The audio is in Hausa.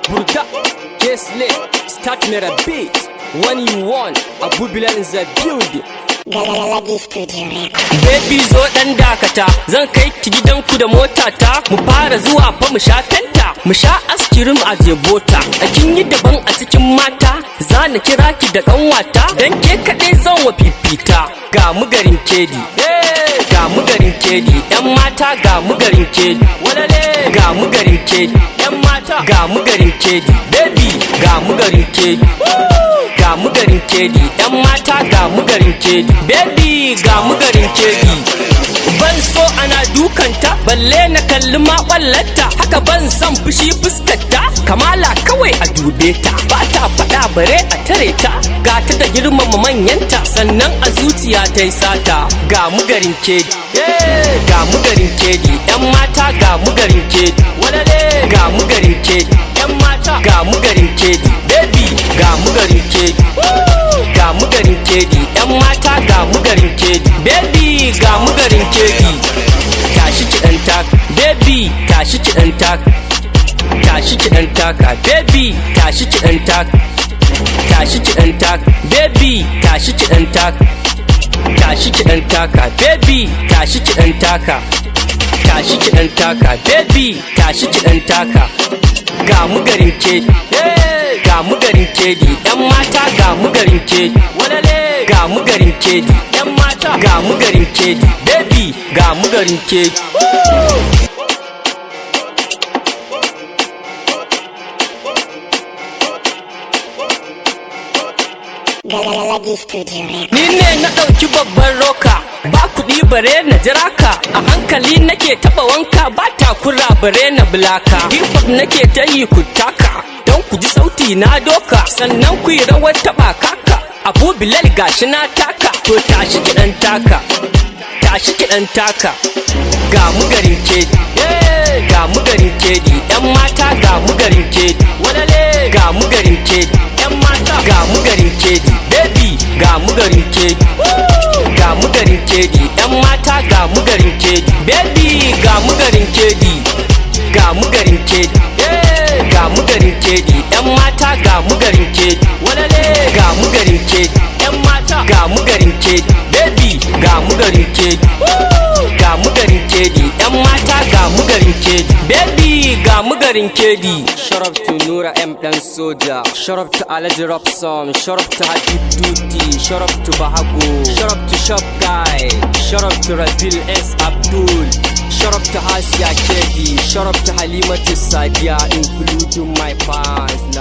Burda, Kesle, start me a beat. When you want, Abu Bilal in the building. Galalaji Studio Records. Baby zo dan dakata, zan kai ki gidanku da motata. Mu fara zuwa fa mu sha tanta, mu sha askirim a jebota. A kin yi daban a cikin mata, za na kira ki da kanwata. Dan ke kaɗai zan wa fifita. Ga mu garin kedi, ga mu garin kedi. Yan mata ga mu garin kedi, walale. Ga mu garin kedi, yan mata ga mu garin kedi. Baby ga mu garin kedi. Ga mu garin kedi, yan mata ga mu garin kedi. Baby ga mu garin kedi. Ban so ana dukanta, balle na kalli maƙwallata. Haka ban san fushi fuskarta, kamala kawai a dube ta. Ba ta faɗa bare a tare ta, ga ta da girmama manyanta. Sannan a zuciya ta yi sata. Ga mu garin kedi, ga mu garin kedi. Yan mata ga mu garin kedi, walale. Ga mu garin kedi, yan mata ga mu garin kedi. Baby ga mu garin kedi, ga mu garin kedi. Yan mata ga mu garin kedi. Baby ga mu garin kedi. Tashi ki dan taka, baby tashi ki dan taka. Tashi ki dan taka, baby tashi ki dan taka. Tashi ki dan taka, baby tashi ki dan taka. Tashi ki dan taka, baby tashi ki dan taka. Tashi ki dan taka, baby tashi ki dan taka. Ga mu garin kedi, ga mu garin kedi. Yan mata ga mu garin kedi, walale. Ga mu garin kedi, yan mata ga mu garin kedi. Baby ga mu garin kedi. Galalaji Studio Records. Ni ne na ɗauki babban roka, ba kuɗi bare na jira ka. A hankali nake taɓa wanka, ba takura bare na bulaka. Hip hop nake ta yi ku taka, don ku ji sauti na doka. Sannan ku yi rawar taɓa kaka, Abu Bilal gashi na taka. To tashi ki ɗan taka, tashi ki ɗan taka. Ga mu garin kedi, ga mu garin kedi. Yan mata ga mu garin kedi, walale. Ga mu garin kedi, yan mata ga mu garin kedi. Baby ga mu garin kedi, ga mu garin kedi. Yan mata ga mu garin kedi. Baby ga mu garin kedi, ga mu garin kedi. Ga mu garin kedi, yan mata ga mu garin kedi, walale. Ga mu garin kedi, yan mata ga mu garin kedi. Baby ga mu garin kedi, ga mu garin kedi. Yan mata ga mu garin kedi. Baby ga mu garin kedi. Shout out to Nura M Dan Soja, shout out to Alaji Robson, shout out to Habib Duty, shout out to Bahago, shout out to Shop Guy, shout out to Rabil S Abdul, shout out to Hasia Kedi, shout out to Halimatu Sadia, including my fans.